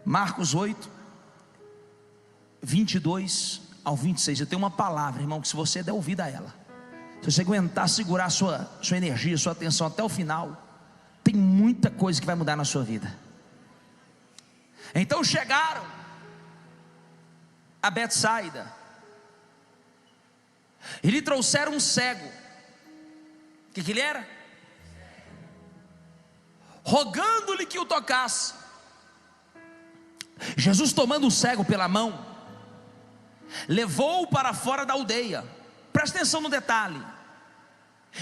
Marcos 8, 22 ao 26. Eu tenho uma palavra, irmão, que se você der ouvido a ela, se você aguentar segurar a sua energia, sua atenção até o final, tem muita coisa que vai mudar na sua vida. Então chegaram a Betsaida e lhe trouxeram um cego. O que ele era? Rogando-lhe que o tocasse. Jesus, tomando o cego pela mão, levou-o para fora da aldeia. Presta atenção no detalhe.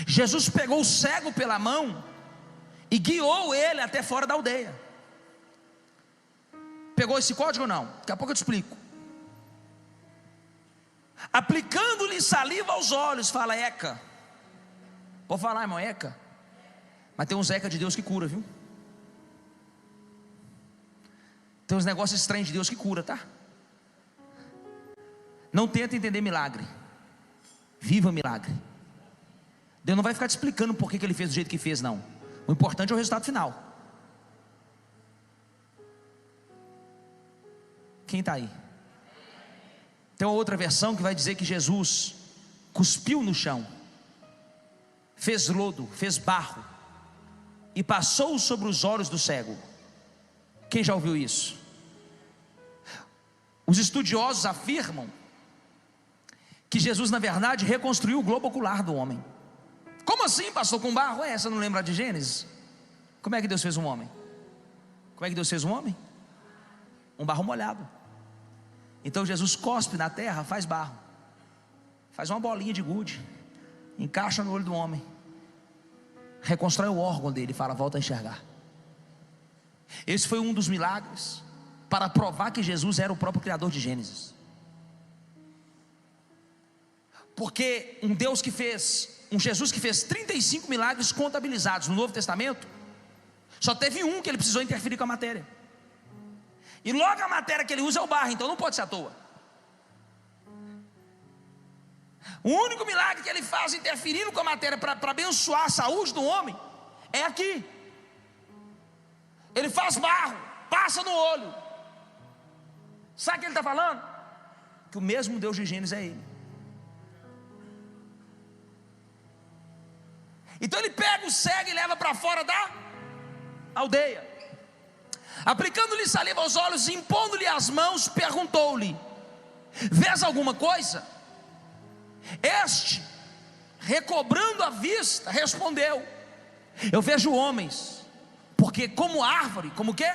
Jesus pegou o cego pela mão e guiou ele até fora da aldeia. Pegou esse código ou não? Daqui a pouco eu te explico. Aplicando-lhe saliva aos olhos, fala Eca. Pode falar, irmão, Eca. Mas tem uns Eca de Deus que cura, viu? Tem uns negócios estranhos de Deus que cura, tá? Não tenta entender milagre. Viva milagre. Deus não vai ficar te explicando por que ele fez do jeito que fez, não. O importante é o resultado final. Quem está aí? Tem uma outra versão que vai dizer que Jesus cuspiu no chão, fez lodo, fez barro e passou sobre os olhos do cego. Quem já ouviu isso? Os estudiosos afirmam que Jesus na verdade reconstruiu o globo ocular do homem. Como assim, pastor, com barro? Você não lembra de Gênesis? Como é que Deus fez um homem? Como é que Deus fez um homem? Um barro molhado. Então Jesus cospe na terra, faz barro, faz uma bolinha de gude, encaixa no olho do homem, reconstrói o órgão dele e fala, volta a enxergar. Esse foi um dos milagres para provar que Jesus era o próprio criador de Gênesis. Porque um Jesus que fez 35 milagres contabilizados no Novo Testamento, só teve um que ele precisou interferir com a matéria. E logo a matéria que ele usa é o barro, então não pode ser à toa. O único milagre que ele faz interferindo com a matéria para abençoar a saúde do homem é aqui. Ele faz barro, passa no olho. Sabe o que ele está falando? Que o mesmo Deus de Gênesis é ele. Então ele pega o cego e leva para fora da aldeia. Aplicando-lhe saliva aos olhos, impondo-lhe as mãos, perguntou-lhe: vês alguma coisa? Este, recobrando a vista, respondeu: eu vejo homens, porque como árvore, como quê?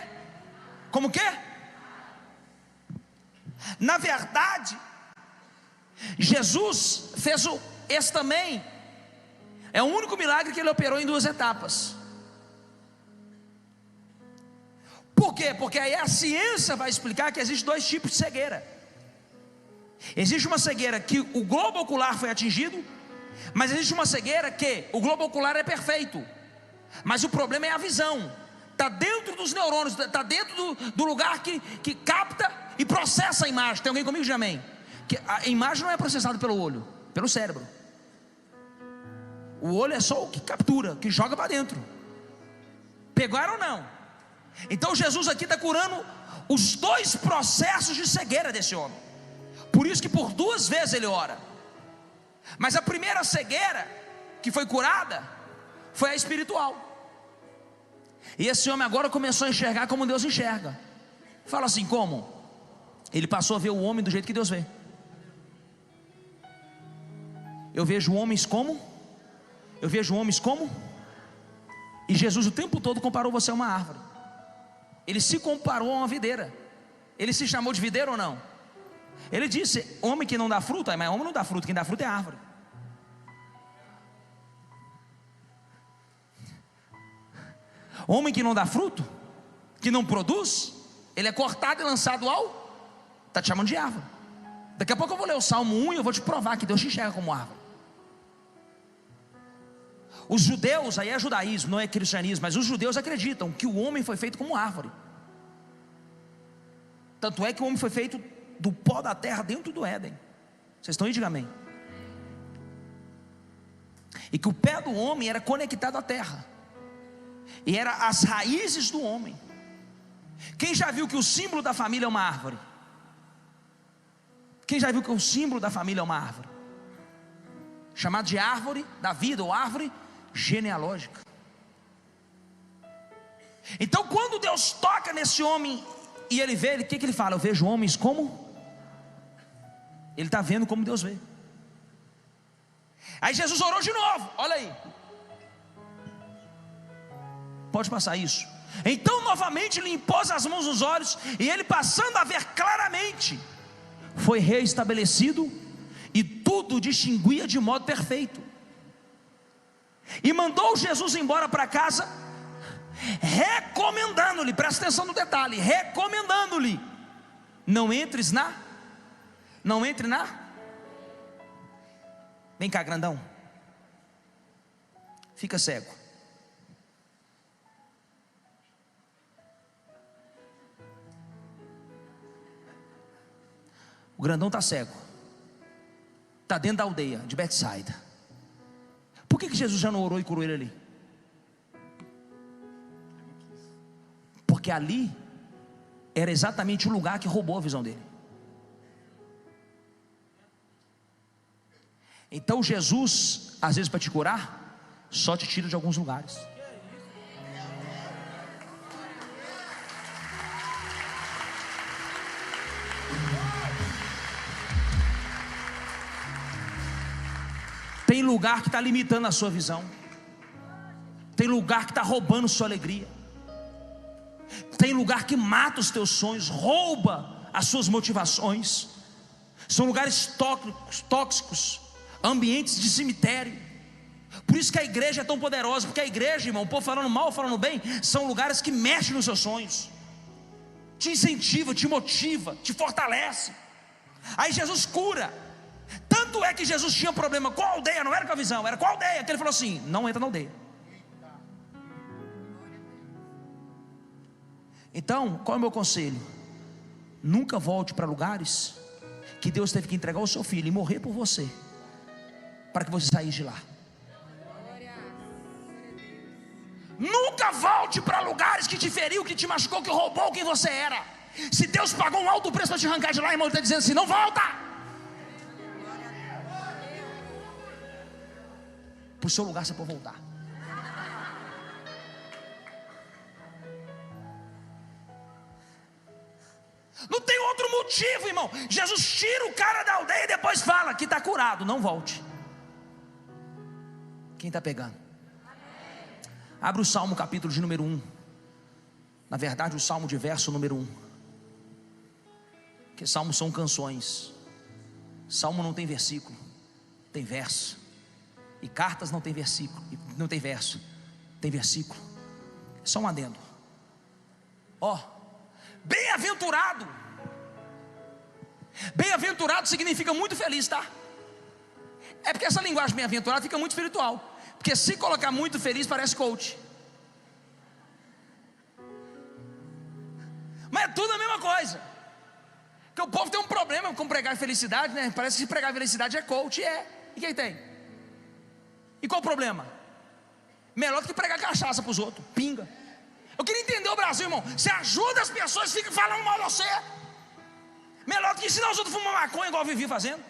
Como quê? Na verdade, Jesus fez esse também. É o único milagre que ele operou em duas etapas. Por quê? Porque aí a ciência vai explicar que existe dois tipos de cegueira. Existe uma cegueira que o globo ocular foi atingido, mas existe uma cegueira que o globo ocular é perfeito, mas o problema é a visão. Está dentro dos neurônios, está dentro do lugar que capta e processa a imagem. Tem alguém comigo de amém? Que a imagem não é processada pelo olho, pelo cérebro. O olho é só o que captura, que joga para dentro. Pegaram ou não? Então Jesus aqui está curando os dois processos de cegueira desse homem. Por isso que por duas vezes ele ora. Mas a primeira cegueira que foi curada foi a espiritual. E esse homem agora começou a enxergar como Deus enxerga. Fala assim, como? Ele passou a ver o homem do jeito que Deus vê. Eu vejo homens como? Eu vejo homens como? E Jesus o tempo todo comparou você a uma árvore. Ele se comparou a uma videira. Ele se chamou de videira ou não? Ele disse, homem que não dá fruto, mas homem não dá fruto, quem dá fruto é árvore. Homem que não dá fruto, que não produz, ele é cortado e lançado ao... Está te chamando de árvore. Daqui a pouco eu vou ler o Salmo 1 e eu vou te provar que Deus te enxerga como árvore. Os judeus, aí é judaísmo, não é cristianismo, mas os judeus acreditam que o homem foi feito como árvore. Tanto é que o homem foi feito do pó da terra dentro do Éden. Vocês estão aí? Diga amém. E que o pé do homem era conectado à terra, e era as raízes do homem. Quem já viu que o símbolo da família é uma árvore? Quem já viu que o símbolo da família é uma árvore? Chamado de árvore da vida, ou árvore genealógica. Então quando Deus toca nesse homem e ele vê, o que ele fala? Eu vejo homens como? Ele está vendo como Deus vê. Aí Jesus orou de novo, olha aí. Pode passar isso. Então novamente lhe impôs as mãos nos olhos, e ele, passando a ver claramente, foi reestabelecido, e tudo distinguia de modo perfeito. E mandou Jesus embora para casa, recomendando-lhe, presta atenção no detalhe, recomendando-lhe: não entre na. Vem cá, grandão, fica cego. O grandão está cego, está dentro da aldeia de Betsaida. Por que Jesus já não orou e curou ele ali? Porque ali era exatamente o lugar que roubou a visão dele. Então Jesus, às vezes para te curar, só te tira de alguns lugares. Tem lugar que está limitando a sua visão. Tem lugar que está roubando sua alegria. Tem lugar que mata os teus sonhos, rouba as suas motivações. São lugares tóxicos, ambientes de cemitério. Por isso que a igreja é tão poderosa. Porque a igreja, irmão, o povo falando mal ou falando bem, são lugares que mexem nos seus sonhos, te incentiva, te motiva, te fortalece. Aí Jesus cura. Tanto é que Jesus tinha problema com a aldeia, não era com a visão, era com a aldeia, que ele falou assim: não entra na aldeia. Então, qual é o meu conselho? Nunca volte para lugares que Deus teve que entregar o seu filho e morrer por você, para que você saísse de lá. Nunca volte para lugares que te feriu, que te machucou, que roubou quem você era. Se Deus pagou um alto preço para te arrancar de lá, irmão, ele está dizendo assim: não volta. Para o seu lugar você pode voltar. Não tem outro motivo, irmão. Jesus tira o cara da aldeia e depois fala que está curado. Não volte. Quem está pegando? Abre o Salmo capítulo de número 1. Na verdade o Salmo de verso número 1. Porque Salmos são canções. Salmo não tem versículo, tem verso. E cartas não tem versículo, não tem verso, tem versículo. Só um adendo. Ó, bem-aventurado. Bem-aventurado significa muito feliz, tá? É porque essa linguagem bem-aventurado fica muito espiritual. Porque se colocar muito feliz parece coach. Mas é tudo a mesma coisa. Porque o povo tem um problema com pregar felicidade, né? Parece que pregar felicidade é coach, é. E quem tem? E qual o problema? Melhor do que pregar cachaça para os outros, pinga. Eu queria entender o Brasil, irmão. Você ajuda as pessoas, fica falando mal de você. Melhor do que ensinar os outros a fumar maconha, igual eu vivi fazendo.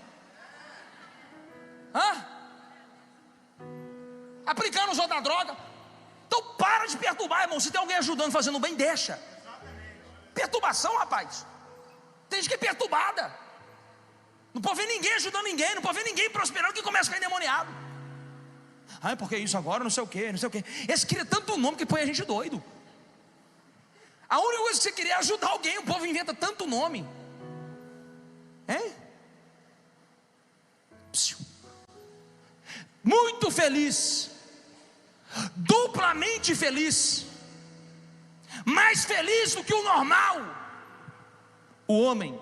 Aplicando os outros na droga. Então para de perturbar, irmão. Se tem alguém ajudando, fazendo bem, deixa. Perturbação, rapaz. Tem gente que é perturbada. Não pode ver ninguém ajudando ninguém, não pode ver ninguém prosperando, que começa a ficar endemoniado. Porque isso agora, não sei o que, não sei o que. Esse queria tanto nome que põe a gente doido. A única coisa que você queria é ajudar alguém. O povo inventa tanto nome. Muito feliz, duplamente feliz, mais feliz do que o normal, o homem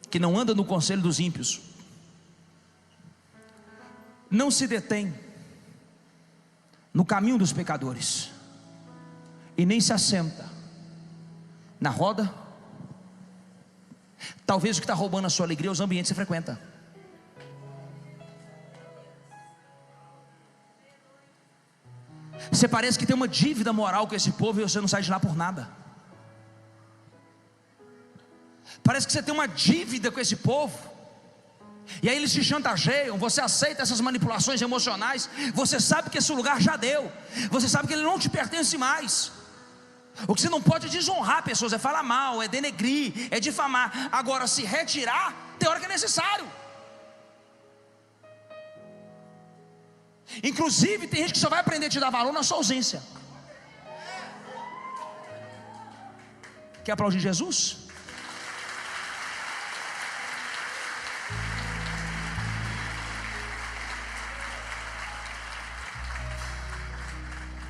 que não anda no conselho dos ímpios, não se detém no caminho dos pecadores, e nem se assenta na roda. Talvez o que está roubando a sua alegria é os ambientes que você frequenta. Você parece que tem uma dívida moral com esse povo e você não sai de lá por nada. Parece que você tem uma dívida com esse povo, e aí eles te chantageiam, você aceita essas manipulações emocionais. Você sabe que esse lugar já deu, você sabe que ele não te pertence mais. O que você não pode é desonrar pessoas, é falar mal, é denegrir, é difamar. Agora, se retirar, tem hora que é necessário. Inclusive, tem gente que só vai aprender a te dar valor na sua ausência. Quer aplaudir Jesus?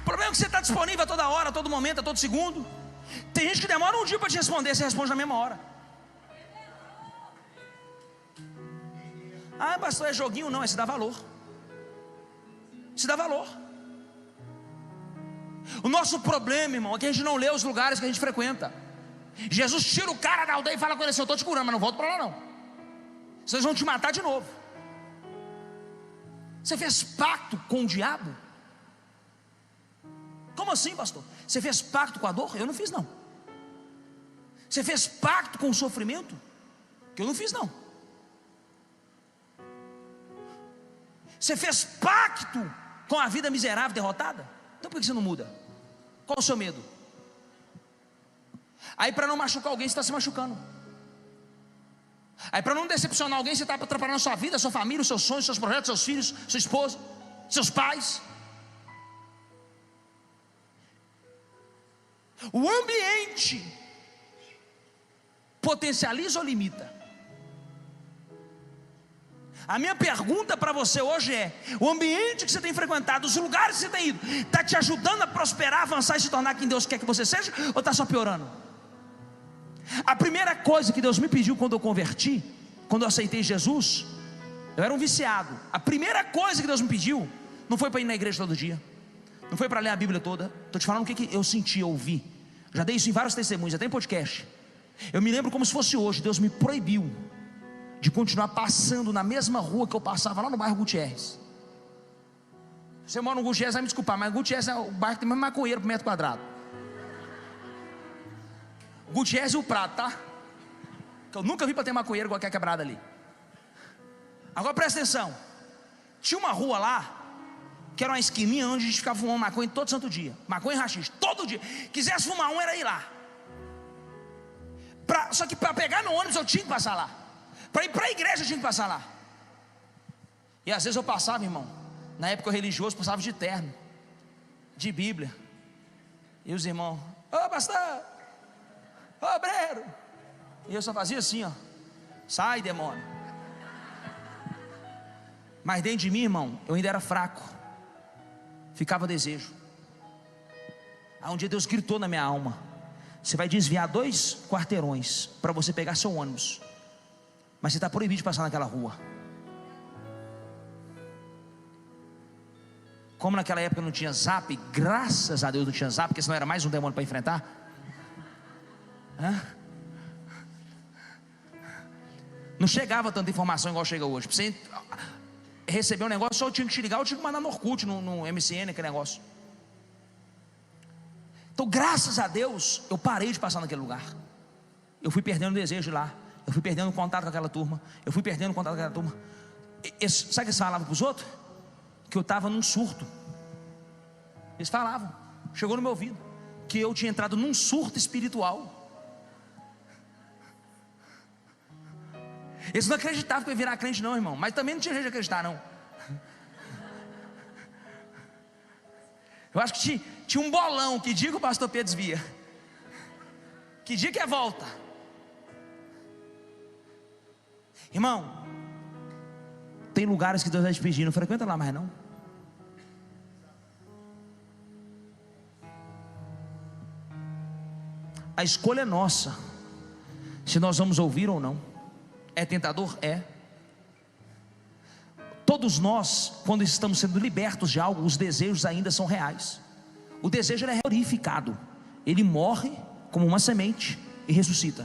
O problema é que você está disponível a toda hora, a todo momento, a todo segundo. Tem gente que demora um dia para te responder, você responde na mesma hora. Ah, pastor, é joguinho? Não, é se dá valor. Se dá valor. O nosso problema, irmão, é que a gente não lê os lugares que a gente frequenta. Jesus tira o cara da aldeia e fala com ele assim: eu estou te curando, mas não volto para lá não. Vocês vão te matar de novo. Você fez pacto com o diabo? Como assim, pastor? Você fez pacto com a dor? Eu não fiz não. Você fez pacto com o sofrimento? Que eu não fiz não. Você fez pacto com a vida miserável, derrotada? Então por que você não muda? Qual o seu medo? Aí para não machucar alguém, você está se machucando. Aí para não decepcionar alguém, você está atrapalhando a sua vida, a sua família, os seus sonhos, seus projetos, seus filhos, sua esposa, seus pais. O ambiente potencializa ou limita? A minha pergunta para você hoje é: o ambiente que você tem frequentado, os lugares que você tem ido, está te ajudando a prosperar, avançar e se tornar quem Deus quer que você seja, ou está só piorando? A primeira coisa que Deus me pediu quando eu converti, quando eu aceitei Jesus, eu era um viciado. A primeira coisa que Deus me pediu não foi para ir na igreja todo dia, não foi para ler a Bíblia toda. Estou te falando o que eu senti, eu ouvi. Já dei isso em vários testemunhos, até em podcast. Eu me lembro como se fosse hoje. Deus me proibiu de continuar passando na mesma rua que eu passava lá no bairro Gutierrez. Você mora no Gutierrez, vai me desculpar, mas Gutierrez é o bairro que tem mais maconheiro por metro quadrado. Gutierrez e o Prado, tá? Que eu nunca vi para ter maconheiro igual aquela quebrada ali. Agora presta atenção. Tinha uma rua lá que era uma esquininha onde a gente ficava fumando maconha todo santo dia. Maconha e rachixe, todo dia. Quisesse fumar um, era ir lá. Só que para pegar no ônibus eu tinha que passar lá. Para ir para a igreja eu tinha que passar lá. E às vezes eu passava, irmão, na época religioso, passava de terno, de Bíblia. E os irmãos: ô pastor, ô obreiro. E eu só fazia assim, ó: sai, demônio. Mas dentro de mim, irmão, eu ainda era fraco. Ficava desejo. Aí um dia Deus gritou na minha alma: você vai desviar 2 quarteirões para você pegar seu ônibus, mas você está proibido de passar naquela rua. Como naquela época não tinha zap, graças a Deus não tinha zap, porque senão era mais um demônio para enfrentar. Não chegava tanta informação igual chega hoje. Para você receber um negócio, só eu tinha que te ligar, eu tinha que mandar no Orkut, no MCN, aquele negócio. Então graças a Deus eu parei de passar naquele lugar. Eu fui perdendo o desejo de lá. Eu fui perdendo o contato com aquela turma. Sabe o que eles falavam para os outros? Que eu estava num surto. Eles falavam, chegou no meu ouvido, que eu tinha entrado num surto espiritual. Eles não acreditavam que eu ia virar crente não, irmão. Mas também não tinha jeito de acreditar não. Eu acho que tinha um bolão. Que dia que o pastor Pedro desvia? Que dia que é volta? Irmão, tem lugares que Deus vai te pedir, não frequenta lá mais não. A escolha é nossa, se nós vamos ouvir ou não. É tentador? É. Todos nós, quando estamos sendo libertos de algo, os desejos ainda são reais. O desejo ele é glorificado. Ele morre como uma semente e ressuscita.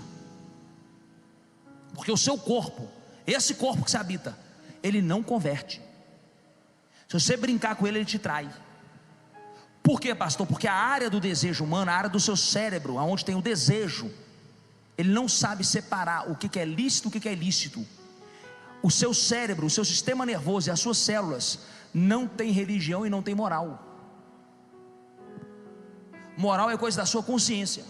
Porque o seu corpo, esse corpo que você habita, ele não converte. Se você brincar com ele te trai. Por quê, pastor? Porque a área do desejo humano, a área do seu cérebro, onde tem o desejo, ele não sabe separar o que é lícito e o que é ilícito. O seu cérebro, o seu sistema nervoso e as suas células não tem religião e não tem moral. Moral é coisa da sua consciência.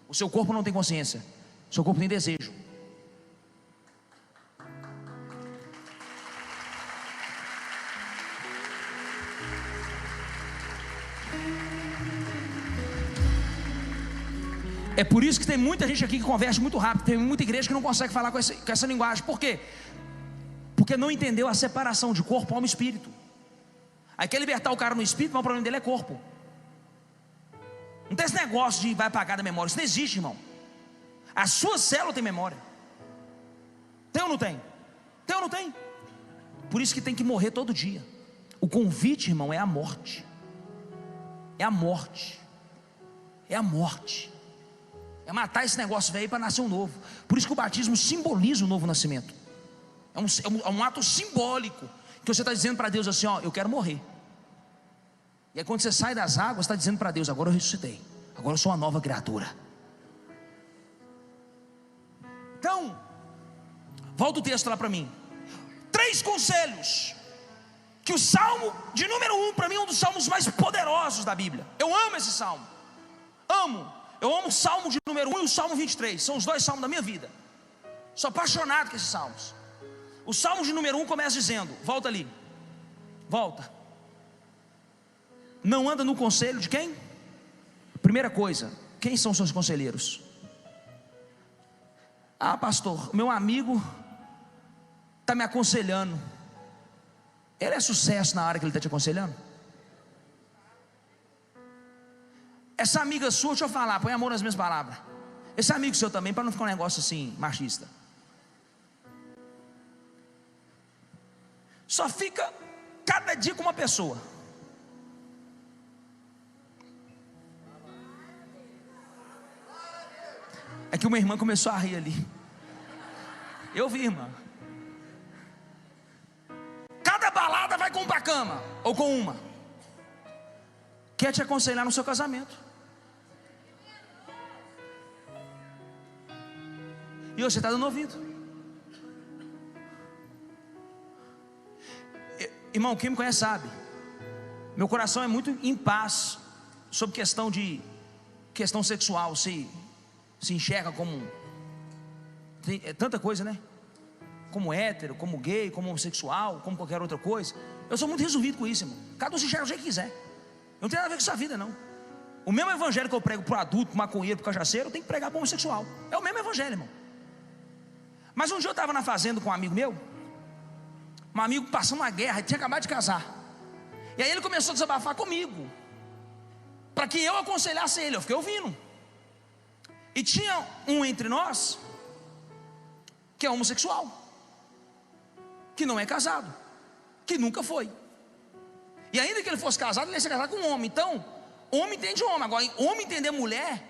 O seu corpo não tem consciência, o seu corpo tem desejo. É por isso que tem muita gente aqui que converte muito rápido. Tem muita igreja que não consegue falar com essa linguagem. Por quê? Porque não entendeu a separação de corpo, alma e espírito. Aí quer libertar o cara no espírito, mas o problema dele é corpo. Não tem esse negócio de vai apagar da memória. Isso não existe, irmão. A sua célula tem memória. Tem ou não tem? Tem ou não tem? Por isso que tem que morrer todo dia. O convite, irmão, é a morte. É a morte. É a morte. É matar esse negócio velho para nascer um novo. Por isso que o batismo simboliza o novo nascimento. É um ato simbólico, que você está dizendo para Deus assim, ó, eu quero morrer. E aí quando você sai das águas, está dizendo para Deus, agora eu ressuscitei, agora eu sou uma nova criatura. Então, volta o texto lá para mim. 3 conselhos, que o salmo de número 1, para mim é um dos salmos mais poderosos da Bíblia. Eu amo esse salmo, eu amo o salmo de número 1 e o salmo 23, são os 2 salmos da minha vida. Sou apaixonado com esses salmos. O salmo de número 1 começa dizendo, volta ali, volta. Não anda no conselho de quem? Primeira coisa, quem são seus conselheiros? Ah, pastor, meu amigo está me aconselhando. Ele é sucesso na área que ele está te aconselhando? Essa amiga sua, deixa eu falar, põe amor nas minhas palavras. Esse amigo seu também, para não ficar um negócio assim, machista. Só fica cada dia com uma pessoa. É que uma irmã começou a rir ali. Eu vi, irmã. Cada balada vai com uma cama, ou com uma. Quer te aconselhar no seu casamento. E você está dando ouvido. Irmão, quem me conhece sabe, meu coração é muito em paz sobre questão sexual. Se enxerga como é tanta coisa, né? Como hétero, como gay, como homossexual, como qualquer outra coisa. Eu sou muito resolvido com isso, irmão. Cada um se enxerga do jeito que quiser. Eu não tenho nada a ver com essa vida, não. O mesmo evangelho que eu prego para o adulto, para o maconheiro, para o cachaceiro, eu tenho que pregar para o homossexual. É o mesmo evangelho, irmão. Mas um dia eu estava na fazenda com um amigo meu, um amigo passando uma guerra, ele tinha acabado de casar. E aí ele começou a desabafar comigo, para que eu aconselhasse ele. Eu fiquei ouvindo. E tinha um entre nós que é homossexual, que não é casado, que nunca foi. E ainda que ele fosse casado, ele ia ser casado com um homem. Então, homem entende homem. Agora, homem entender mulher,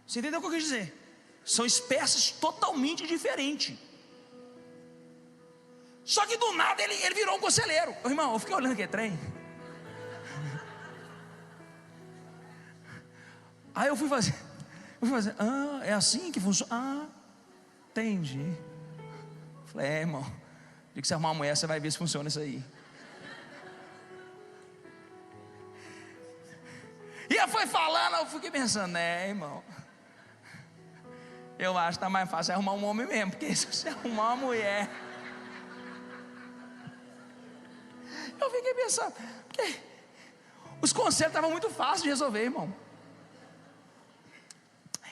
você entendeu o que eu quis dizer? São espécies totalmente diferentes. Só que do nada ele virou um conselheiro. Ô, irmão, eu fiquei olhando aquele trem. Aí eu fui fazer, é assim que funciona? Entendi. Falei, irmão, de que você arrumar uma mulher, você vai ver se funciona isso aí. E eu fui falando, eu fiquei pensando, irmão, eu acho que está mais fácil arrumar um homem mesmo, porque se você arrumar uma mulher. Eu fiquei pensando, porque os conselhos estavam muito fáceis de resolver, irmão.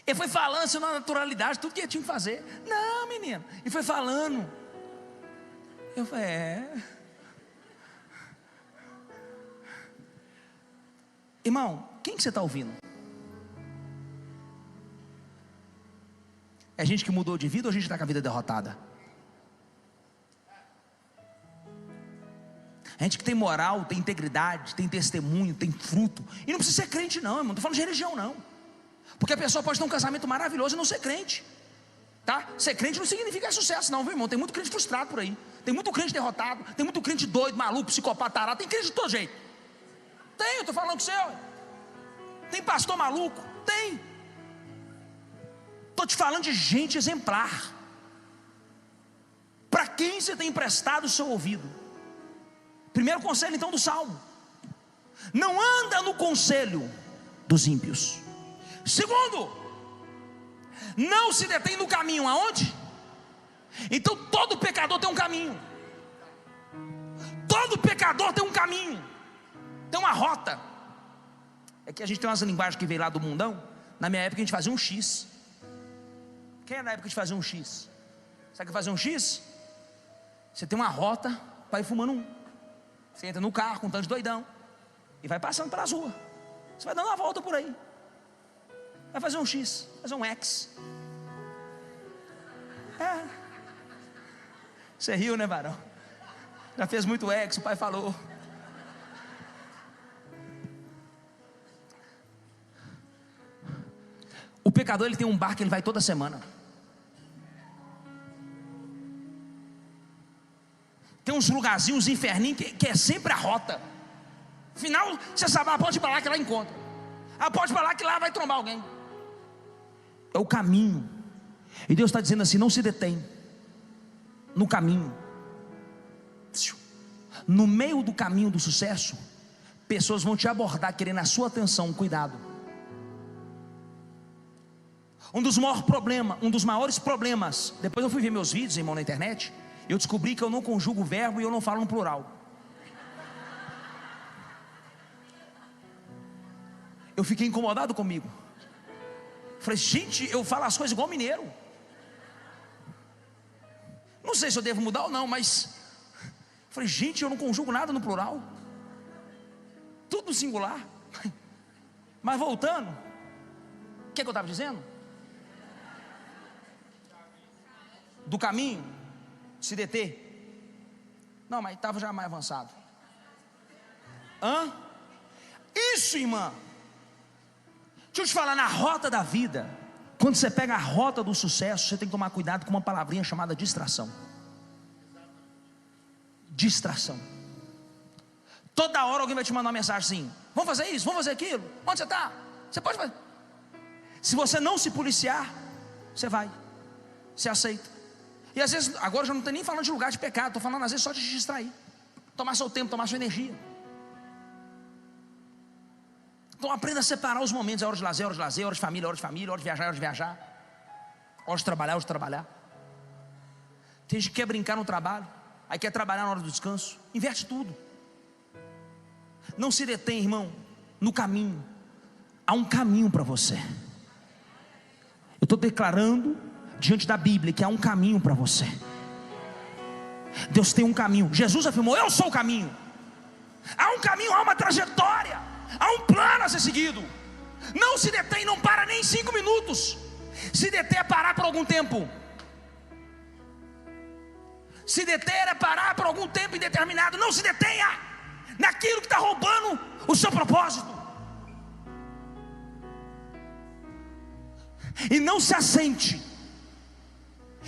Ele foi falando assim, na naturalidade, tudo que ele tinha que fazer. Não, menino. E foi falando. Eu falei, Irmão, quem que você está ouvindo? É gente que mudou de vida ou a gente está com a vida derrotada? A gente que tem moral, tem integridade, tem testemunho, tem fruto. E não precisa ser crente não, irmão. Não estou falando de religião não. Porque a pessoa pode ter um casamento maravilhoso e não ser crente, tá? Ser crente não significa sucesso não, viu, irmão? Tem muito crente frustrado por aí. Tem muito crente derrotado. Tem muito crente doido, maluco, psicopata, tarado. Tem crente de todo jeito. Tem, eu estou falando com você. Tem pastor maluco? Tem. Estou te falando de gente exemplar. Para quem você tem emprestado o seu ouvido? Primeiro conselho então do Salmo: não anda no conselho dos ímpios. Segundo, não se detém no caminho. Aonde? Então todo pecador tem um caminho. Todo pecador tem um caminho, tem uma rota. É que a gente tem umas linguagens que veio lá do mundão. Na minha época a gente fazia um X. Quem é na época de fazer um X? Sabe o que fazer um X? Você tem uma rota para ir fumando um. Você entra no carro com um tanto de doidão e vai passando pelas ruas. Você vai dando uma volta por aí. Vai fazer um X, fazer um X. Você riu, né, varão? Já fez muito X, o pai falou. O pecador, ele tem um bar que ele vai toda semana. Tem uns lugarzinhos, inferninhos, que é sempre a rota. Afinal, você sabe, pode ir para lá que lá encontra. Pode ir para lá que lá vai trombar alguém. É o caminho. E Deus está dizendo assim: não se detém no caminho. No meio do caminho do sucesso, pessoas vão te abordar querendo a sua atenção. Cuidado. Um dos maiores problemas, depois eu fui ver meus vídeos, irmão, na internet, eu descobri que eu não conjugo o verbo e eu não falo no plural. Eu fiquei incomodado comigo. Falei, gente, eu falo as coisas igual mineiro. Não sei se eu devo mudar ou não, mas falei, gente, eu não conjugo nada no plural, tudo no singular. Mas voltando, o que eu estava dizendo? Do caminho, se deter. Não, mas estava já mais avançado. Isso, irmã. Deixa eu te falar, na rota da vida, quando você pega a rota do sucesso, você tem que tomar cuidado com uma palavrinha chamada distração. Distração. Toda hora alguém vai te mandar uma mensagem assim: vamos fazer isso, vamos fazer aquilo. Onde você está? Você pode fazer. Se você não se policiar, você vai, você aceita. E às vezes, agora eu já não estou nem falando de lugar de pecado, estou falando às vezes só de te distrair, tomar seu tempo, tomar sua energia. Então aprenda a separar os momentos: é hora de lazer, hora de lazer, hora de família, hora de família, hora de viajar, hora de viajar, hora de trabalhar, hora de trabalhar. Tem gente que quer brincar no trabalho, aí quer trabalhar na hora do descanso. Inverte tudo. Não se detém, irmão, no caminho. Há um caminho para você. Eu estou declarando diante da Bíblia que há um caminho para você. Deus tem um caminho. Jesus afirmou: eu sou o caminho. Há um caminho, há uma trajetória, há um plano a ser seguido. Não se detém, não para nem 5 minutos. Se deter é parar por algum tempo. Se deter é parar por algum tempo indeterminado. Não se detenha naquilo que está roubando o seu propósito. E não se assente.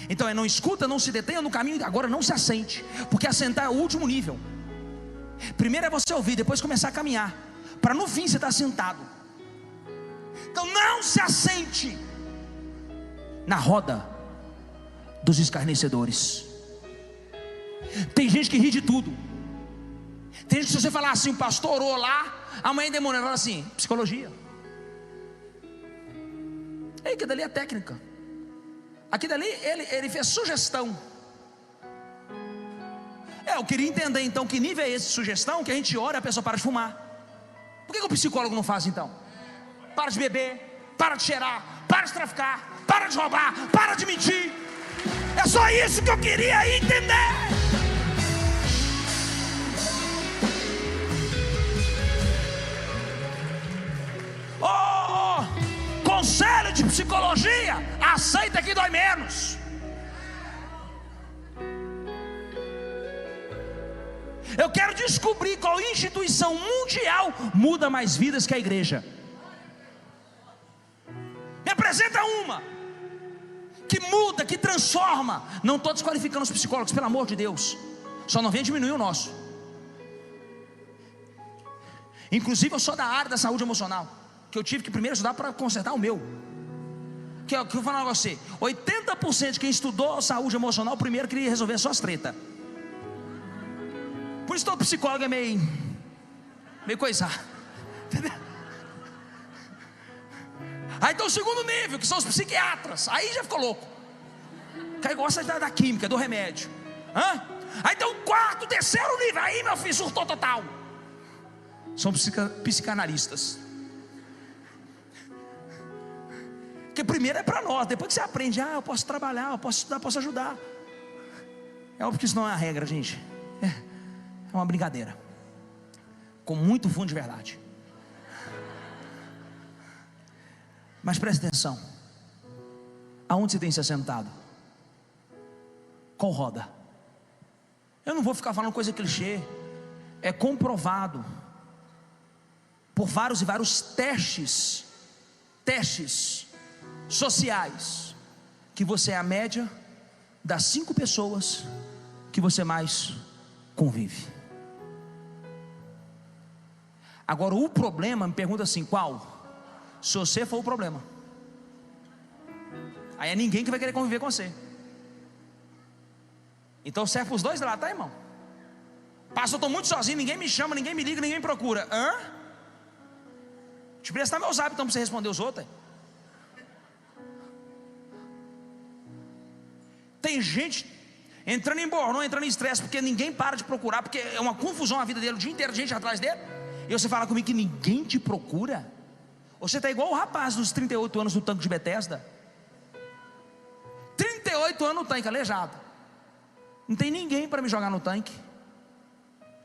Então não escuta, não se detenha no caminho. Agora não se assente, porque assentar é o último nível. Primeiro é você ouvir, depois começar a caminhar, para no fim você estar sentado. Então não se assente na roda dos escarnecedores. Tem gente que ri de tudo. Tem gente que, se você falar assim: o pastor orou lá, amanhã demônio fala assim: psicologia. Ei, que dali é técnica. Aqui dali ele fez sugestão. Eu queria entender então que nível é esse de sugestão, que a gente ora e a pessoa para de fumar. Por que o psicólogo não faz então? Para de beber, para de cheirar, para de traficar, para de roubar, para de mentir. É só isso que eu queria entender. Conselho de psicologia, aceita que dói menos. Eu quero descobrir qual instituição mundial muda mais vidas que a igreja. Me apresenta uma que muda, que transforma. Não estou desqualificando os psicólogos, pelo amor de Deus. Só não venha diminuir o nosso. Inclusive eu sou da área da saúde emocional, que eu tive que primeiro estudar para consertar o meu. que eu vou falar com você, 80% de quem estudou saúde emocional, primeiro queria resolver suas tretas. Por isso todo psicólogo é meio coisado, entendeu? Aí tem o segundo nível, que são os psiquiatras. Aí já ficou louco, que aí gosta da química, do remédio. Aí tem o quarto, terceiro nível. Aí meu filho surtou total. São psicanalistas. Porque primeiro é para nós, depois que você aprende, eu posso trabalhar, eu posso estudar, posso ajudar. É óbvio que isso não é a regra, gente. É uma brincadeira com muito fundo de verdade. Mas preste atenção. Aonde você tem se assentado? Qual roda? Eu não vou ficar falando coisa clichê. É comprovado por vários e vários testes sociais, que você é a média das 5 pessoas que você mais convive. Agora o problema, me pergunta assim, qual? Se você for o problema, aí é ninguém que vai querer conviver com você. Então serve para os dois lados, tá, irmão? Pastor, eu estou muito sozinho, ninguém me chama, ninguém me liga, ninguém me procura. Te prestar meus hábitos então para você responder os outros. Tem gente entrando em bornão, entrando em estresse, porque ninguém para de procurar, porque é uma confusão a vida dele, o dia inteiro gente atrás dele. E você fala comigo que ninguém te procura? Você está igual o rapaz dos 38 anos no tanque de Betesda. 38 anos no tanque, aleijado. Não tem ninguém para me jogar no tanque.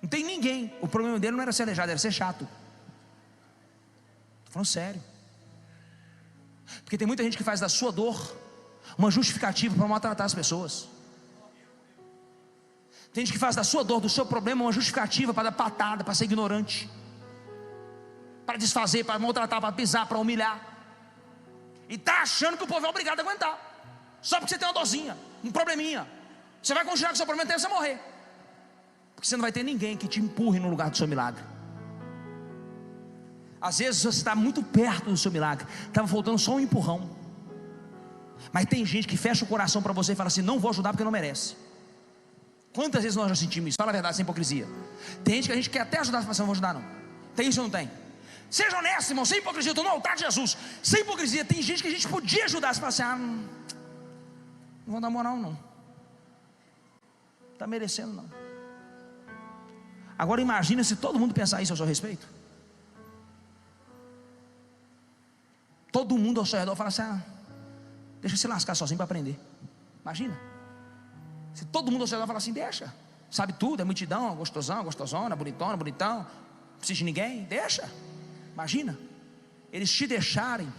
Não tem ninguém. O problema dele não era ser aleijado, era ser chato. Estou falando sério. Porque tem muita gente que faz da sua dor uma justificativa para maltratar as pessoas. Tem gente que faz da sua dor, do seu problema, uma justificativa para dar patada, para ser ignorante, para desfazer, para maltratar, para pisar, para humilhar. E está achando que o povo é obrigado a aguentar, só porque você tem uma dorzinha, um probleminha. Você vai continuar com o seu problema até você morrer, porque você não vai ter ninguém que te empurre no lugar do seu milagre. Às vezes você está muito perto do seu milagre, estava faltando só um empurrão. Mas tem gente que fecha o coração para você e fala assim: não vou ajudar porque não merece. Quantas vezes nós já sentimos isso? Fala a verdade, sem hipocrisia. Tem gente que a gente quer até ajudar, mas não vou ajudar não. Tem isso ou não tem? Seja honesto, irmão, sem hipocrisia. Eu estou no altar de Jesus, sem hipocrisia. Tem gente que a gente podia ajudar. Você fala assim: não vou dar moral não, está merecendo não. Agora imagina se todo mundo pensar isso ao seu respeito. Todo mundo ao seu redor fala assim: deixa você lascar sozinho para aprender. Imagina se todo mundo ao seu redor fala assim: deixa, sabe tudo, é multidão, gostosão, gostosona, bonitona, bonitão, não precisa de ninguém, deixa. Imagina eles te deixarem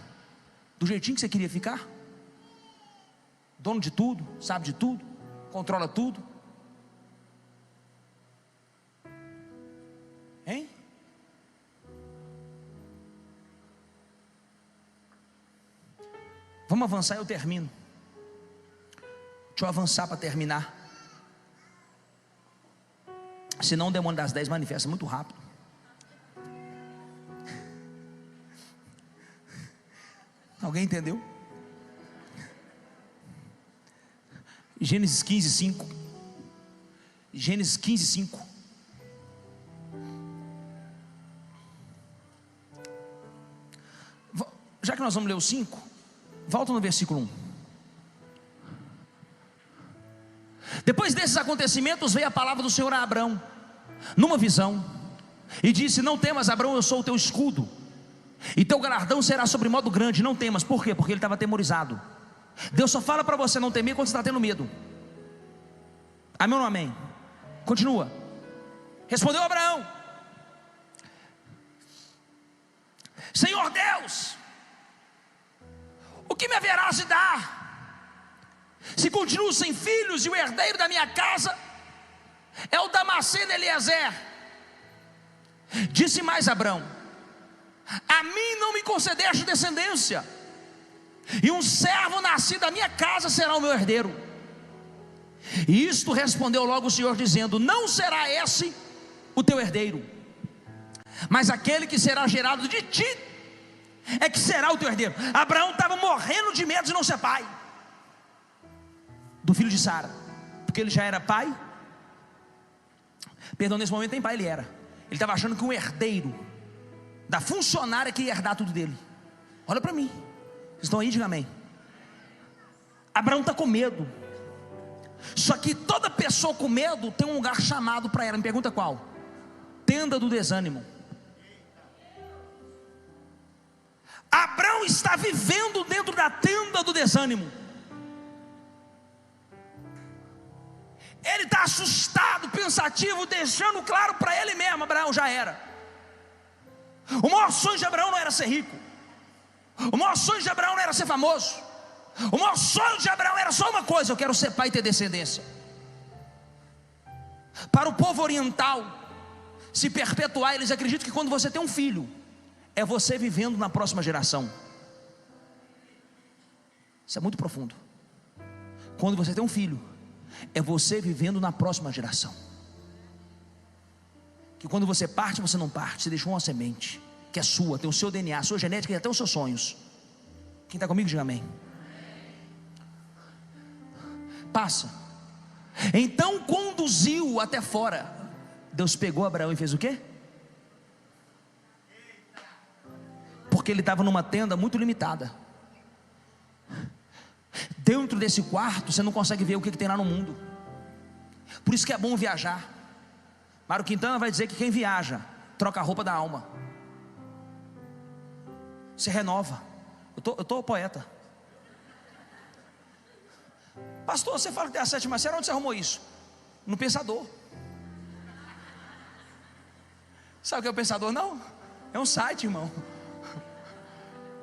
do jeitinho que você queria ficar, dono de tudo, sabe de tudo, controla tudo. Hein? Vamos avançar e eu termino. Deixa eu avançar para terminar. Senão o demônio das 10 manifesta muito rápido. Alguém entendeu? Gênesis 15:5. Gênesis 15:5. Já que nós vamos ler o 5, volta no versículo 1. Depois desses acontecimentos veio a palavra do Senhor a Abrão numa visão e disse: não temas, Abrão, eu sou o teu escudo e teu galardão será sobre modo grande. Não temas. Por quê? Porque ele estava atemorizado. Deus só fala para você não temer quando você está tendo medo. Amém ou não amém? Continua. Respondeu Abraão: Senhor Deus, o que me haverás de dar se continuo sem filhos, e o herdeiro da minha casa é o Damasceno Eliezer? Disse mais Abrão: a mim não me concedeste descendência, e um servo nascido da minha casa será o meu herdeiro. E isto respondeu logo o Senhor, dizendo: não será esse o teu herdeiro, mas aquele que será gerado de ti é que será o teu herdeiro. Abraão estava morrendo de medo de não ser pai do filho de Sara, porque ele já era pai. Perdão, nesse momento nem pai ele era. Ele estava achando que um herdeiro da funcionária que ia herdar tudo dele. Olha para mim, vocês estão aí? Diga amém. Abraão está com medo. Só que toda pessoa com medo tem um lugar chamado para ela. Me pergunta qual? Tenda do desânimo. Abraão está vivendo dentro da tenda do desânimo. Ele está assustado, pensativo, deixando claro para ele mesmo: Abraão já era. O maior sonho de Abraão não era ser rico. O maior sonho de Abraão não era ser famoso. O maior sonho de Abraão era só uma coisa: eu quero ser pai e ter descendência. Para o povo oriental se perpetuar, eles acreditam que quando você tem um filho, é você vivendo na próxima geração. Isso é muito profundo. Quando você tem um filho, é você vivendo na próxima geração. Que quando você parte, você não parte, você deixou uma semente que é sua, tem o seu DNA, a sua genética e até os seus sonhos. Quem está comigo, diga amém. Passa. Então conduziu até fora. Deus pegou Abraão e fez o quê? Porque ele estava numa tenda muito limitada. Dentro desse quarto você não consegue ver o que tem lá no mundo. Por isso que é bom viajar. Mário Quintana vai dizer que quem viaja troca a roupa da alma. Se renova. Eu tô poeta. Pastor, você fala que tem a sétima série, onde você arrumou isso? No Pensador. Sabe o que é o Pensador? Não, é um site, irmão.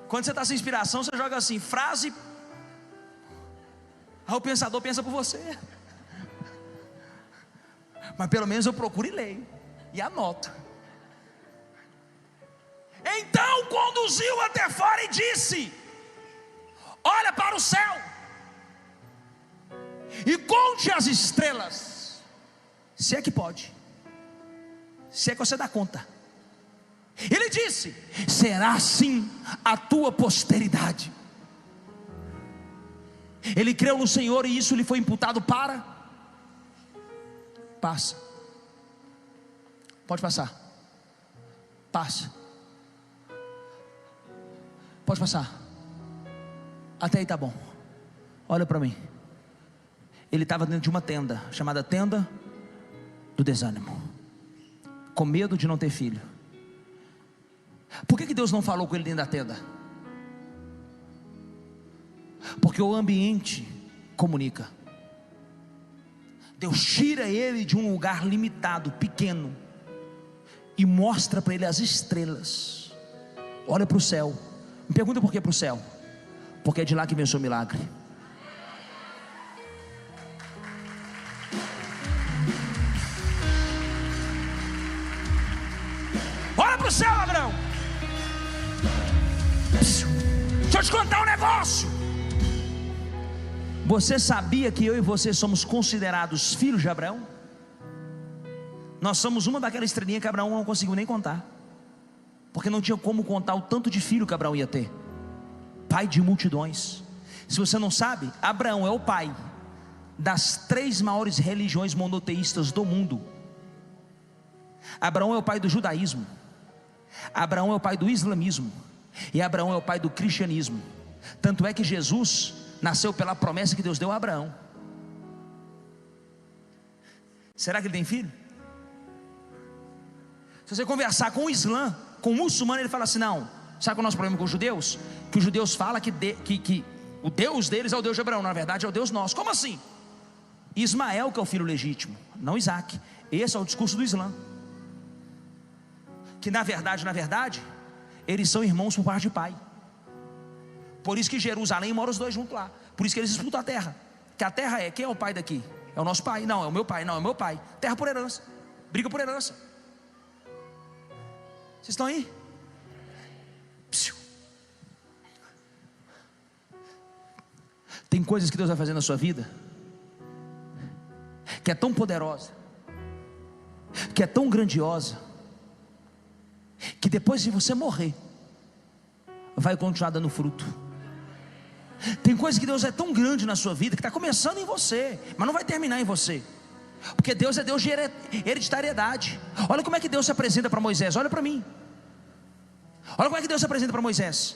Quando você está sem inspiração, você joga assim, frase. Aí o Pensador pensa por você. Mas pelo menos eu procuro e leio, e anoto. Então conduziu até fora e disse: olha para o céu e conte as estrelas, se é que pode, se é que você dá conta. Ele disse: será assim a tua posteridade. Ele creu no Senhor e isso lhe foi imputado para. Passa. Pode passar. Passa. Pode passar. Até aí tá bom. Olha para mim. Ele estava dentro de uma tenda, chamada tenda do desânimo, com medo de não ter filho. Por que Deus não falou com ele dentro da tenda? Porque o ambiente comunica. Deus tira ele de um lugar limitado, pequeno, e mostra para ele as estrelas. Olha para o céu. Me pergunta por que para o céu? Porque é de lá que vem o seu milagre. Olha para o céu, Abraão. Deixa eu te contar um negócio. Você sabia que eu e você somos considerados filhos de Abraão? Nós somos uma daquela estrelinha que Abraão não conseguiu nem contar, porque não tinha como contar o tanto de filho que Abraão ia ter. Pai de multidões. Se você não sabe, Abraão é o pai das 3 maiores religiões monoteístas do mundo. Abraão é o pai do judaísmo, Abraão é o pai do islamismo, e Abraão é o pai do cristianismo. Tanto é que Jesus nasceu pela promessa que Deus deu a Abraão. Será que ele tem filho? Se você conversar com o Islã, com o muçulmano, ele fala assim: não, sabe qual é o nosso problema com os judeus? Que os judeus falam que o Deus deles é o Deus de Abraão, na verdade é o Deus nosso. Como assim? Ismael que é o filho legítimo, não Isaac. Esse é o discurso do Islã. Que na verdade, eles são irmãos por parte de pai. Por isso que Jerusalém mora os dois juntos lá. Por isso que eles disputam a terra. Que a terra é, quem é o pai daqui? É o nosso pai? Não, é o meu pai. Não, é o meu pai. Terra por herança. Briga por herança. Vocês estão aí? Psiu. Tem coisas que Deus vai fazer na sua vida que é tão poderosa, que é tão grandiosa, que depois de você morrer, vai continuar dando fruto. Tem coisa que Deus é tão grande na sua vida que está começando em você, mas não vai terminar em você, porque Deus é Deus de hereditariedade. Olha como é que Deus se apresenta para Moisés, olha para mim. Olha como é que Deus se apresenta para Moisés.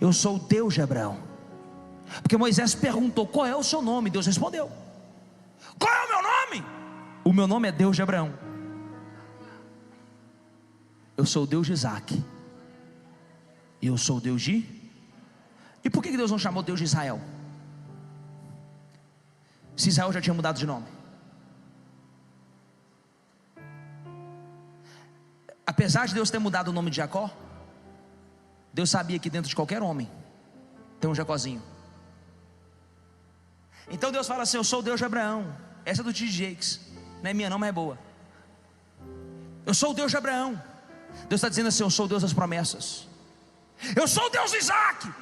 Eu sou o Deus de Abraão. Porque Moisés perguntou: qual é o seu nome? Deus respondeu: qual é o meu nome? O meu nome é Deus de Abraão. Eu sou o Deus de Isaac. E eu sou o Deus de... E por que Deus não chamou Deus de Israel? Se Israel já tinha mudado de nome. Apesar de Deus ter mudado o nome de Jacó, Deus sabia que dentro de qualquer homem tem um Jacózinho. Então Deus fala assim: eu sou o Deus de Abraão. Essa é do T.D. Jakes, não é minha não, mas é boa. Eu sou o Deus de Abraão. Deus está dizendo assim: eu sou o Deus das promessas. Eu sou o Deus de Isaac.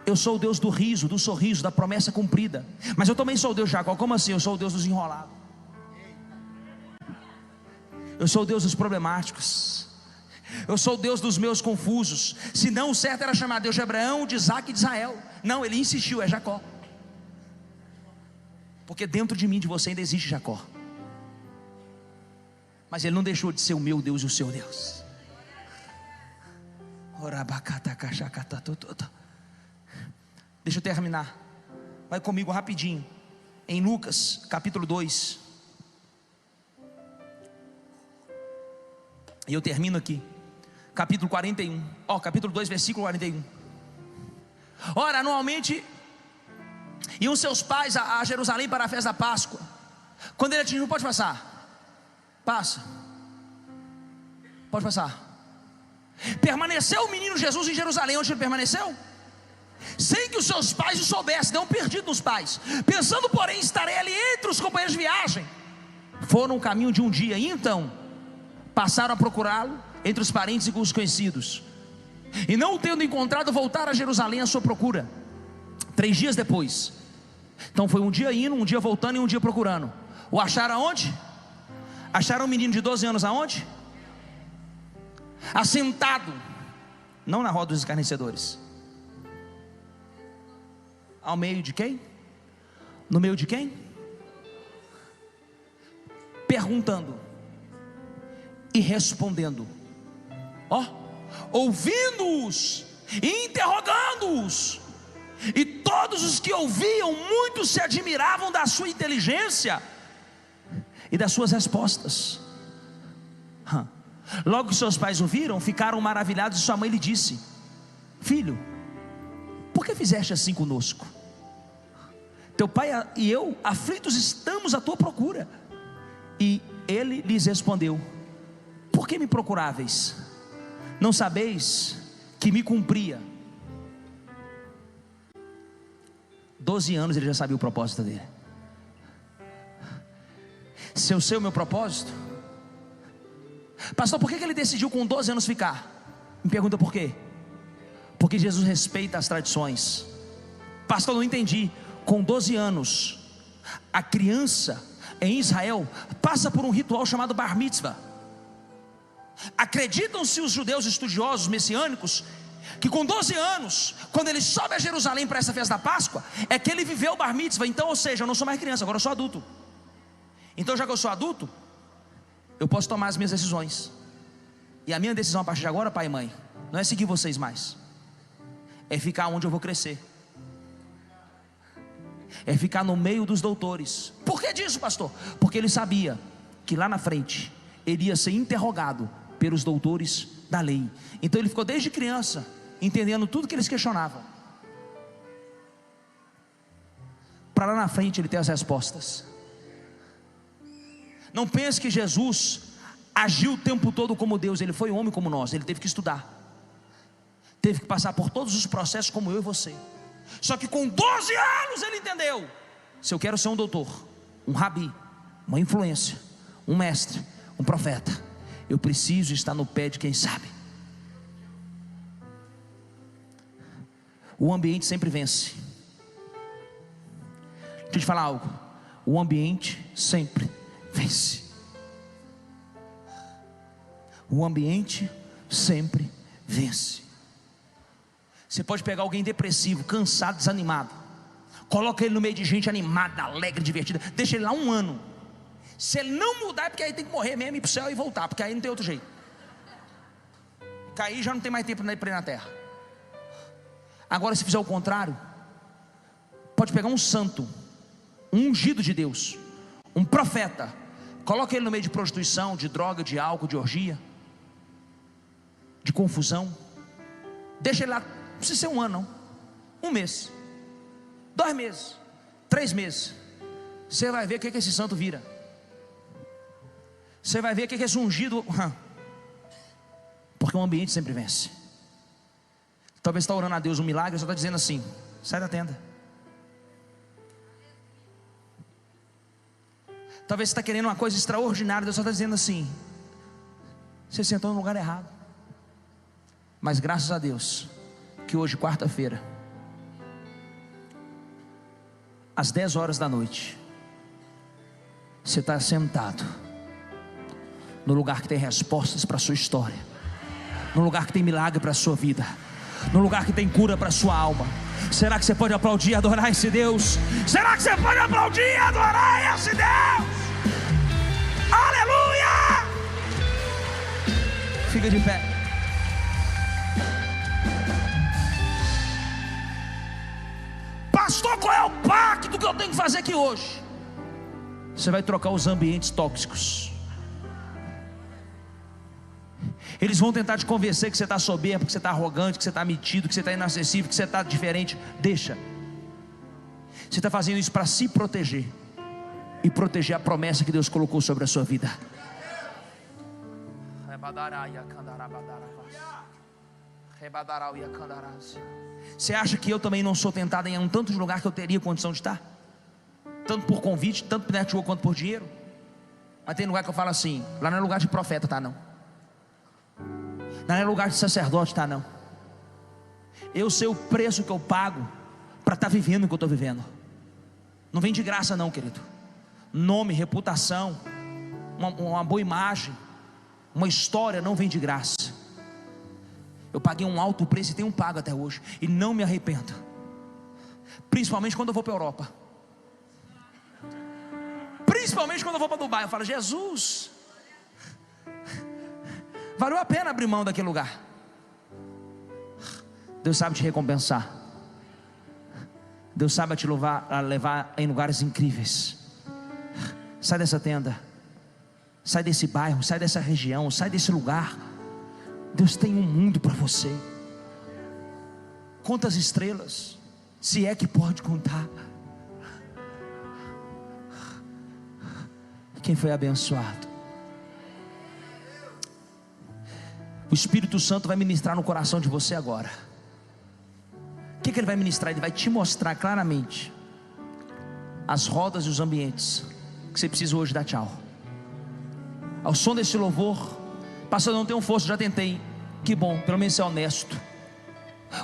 Eu sou o Deus do riso, do sorriso, da promessa cumprida. Mas eu também sou o Deus de Jacó. Como assim? Eu sou o Deus dos enrolados. Eu sou o Deus dos problemáticos. Eu sou o Deus dos meus confusos. Se não, o certo era chamar Deus de Abraão, de Isaac e de Israel. Não, ele insistiu, é Jacó. Porque dentro de mim, de você, ainda existe Jacó. Mas ele não deixou de ser o meu Deus e o seu Deus. Deixa eu terminar. Vai comigo rapidinho. Em Lucas capítulo 2. E eu termino aqui. Capítulo 41. Capítulo 2, versículo 41. Ora, anualmente iam seus pais a Jerusalém para a festa da Páscoa. Quando ele atingiu, pode passar. Passa. Pode passar. Permaneceu o menino Jesus em Jerusalém. Onde ele permaneceu? Sem que os seus pais o soubessem. Não perdido nos pais. Pensando, porém, estarei ali entre os companheiros de viagem. Foram um caminho de um dia. E então passaram a procurá-lo entre os parentes e os conhecidos. E não o tendo encontrado, voltaram a Jerusalém à sua procura. 3 dias depois. Então foi um dia indo, um dia voltando e um dia procurando. O acharam aonde? Acharam um menino de 12 anos aonde? Assentado, não na roda dos escarnecedores. Ao meio de quem? No meio de quem? Perguntando e respondendo. Ouvindo-os e interrogando-os. E todos os que ouviam, muitos se admiravam da sua inteligência e das suas respostas. Logo que seus pais o viram, ficaram maravilhados. E sua mãe lhe disse: filho, por que fizeste assim conosco? Teu pai e eu, aflitos, estamos à tua procura. E ele lhes respondeu: por que me procuráveis? Não sabeis que me cumpria? 12 anos ele já sabia o propósito dele. Se eu sei o meu propósito, pastor, por que ele decidiu com 12 anos ficar? Me pergunta por quê? Porque Jesus respeita as tradições. Pastor, não entendi. Com 12 anos, a criança em Israel passa por um ritual chamado Bar Mitzvah. Acreditam-se os judeus estudiosos messiânicos que com 12 anos, quando ele sobe a Jerusalém para essa festa da Páscoa, é que ele viveu o Bar Mitzvah. Então, ou seja, eu não sou mais criança, agora eu sou adulto. Então, já que eu sou adulto, eu posso tomar as minhas decisões. E a minha decisão a partir de agora, pai e mãe, não é seguir vocês mais, é ficar onde eu vou crescer, é ficar no meio dos doutores. Por que disso, pastor? Porque ele sabia que lá na frente ele ia ser interrogado pelos doutores da lei. Então ele ficou desde criança entendendo tudo que eles questionavam, para lá na frente ele ter as respostas. Não pense que Jesus agiu o tempo todo como Deus. Ele foi homem como nós. Ele teve que estudar, teve que passar por todos os processos como eu e você. Só que com 12 anos ele entendeu: se eu quero ser um doutor, um rabi, uma influência, um mestre, um profeta, eu preciso estar no pé de quem sabe. O ambiente sempre vence. Deixa eu te falar algo. O ambiente sempre vence. O ambiente sempre vence. Você pode pegar alguém depressivo, cansado, desanimado, coloca ele no meio de gente animada, alegre, divertida, deixa ele lá 1 ano. Se ele não mudar, é porque aí tem que morrer mesmo, ir para o céu e voltar, porque aí não tem outro jeito. Cair já não tem mais tempo para ir na terra. Agora, se fizer o contrário, pode pegar um santo, um ungido de Deus, um profeta, coloca ele no meio de prostituição, de droga, de álcool, de orgia, de confusão, deixa ele lá, não precisa ser 1 ano não, 1 mês, 2 meses, 3 meses, você vai ver o que esse santo vira, você vai ver o que esse ungido, porque o ambiente sempre vence. Talvez você está orando a Deus um milagre, você está dizendo assim: sai da tenda. Talvez você está querendo uma coisa extraordinária, Deus só está dizendo assim: você sentou no lugar errado. Mas graças a Deus, que hoje, quarta-feira, às 10 horas da noite, você está sentado no lugar que tem respostas para a sua história, no lugar que tem milagre para a sua vida, no lugar que tem cura para a sua alma. Será que você pode aplaudir e adorar esse Deus? Será que você pode aplaudir e adorar esse Deus? Aleluia! Fica de pé. Pastor, qual é o pacto que eu tenho que fazer aqui hoje? Você vai trocar os ambientes tóxicos. Eles vão tentar te convencer que você está soberbo, que você está arrogante, que você está metido, que você está inacessível, que você está diferente. Deixa. Você está fazendo isso para se proteger e proteger a promessa que Deus colocou sobre a sua vida. Você acha que eu também não sou tentado em um tanto de lugar que eu teria condição de estar? Tanto por convite, tanto por network quanto por dinheiro. Mas tem lugar que eu falo assim: lá não é lugar de profeta, tá não? Não é lugar de sacerdote, tá não? Eu sei o preço que eu pago para estar vivendo o que eu estou vivendo. Não vem de graça não, querido. Nome, reputação, uma boa imagem, uma história não vem de graça. Eu paguei um alto preço e tenho pago até hoje, e não me arrependo. Principalmente quando eu vou para a Europa, principalmente quando eu vou para Dubai. Eu falo: Jesus, valeu a pena abrir mão daquele lugar. Deus sabe te recompensar. Deus sabe te levar em lugares incríveis. Sai dessa tenda, sai desse bairro, sai dessa região, sai desse lugar. Deus tem um mundo para você. Conta as estrelas, se é que pode contar. Quem foi abençoado? O Espírito Santo vai ministrar no coração de você agora. O que ele vai ministrar? Ele vai te mostrar claramente as rodas e os ambientes que você precisa hoje dar tchau. Ao som desse louvor: pastor, eu não tenho força, já tentei. Que bom, pelo menos ser honesto.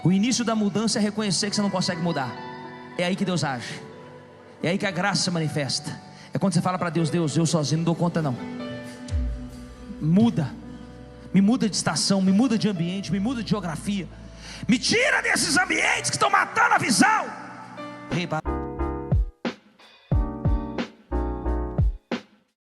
O início da mudança é reconhecer que você não consegue mudar. É aí que Deus age. É aí que a graça se manifesta. É quando você fala para Deus: Deus, eu sozinho não dou conta não. Muda. Me muda de estação, me muda de ambiente, me muda de geografia. Me tira desses ambientes que estão matando a visão.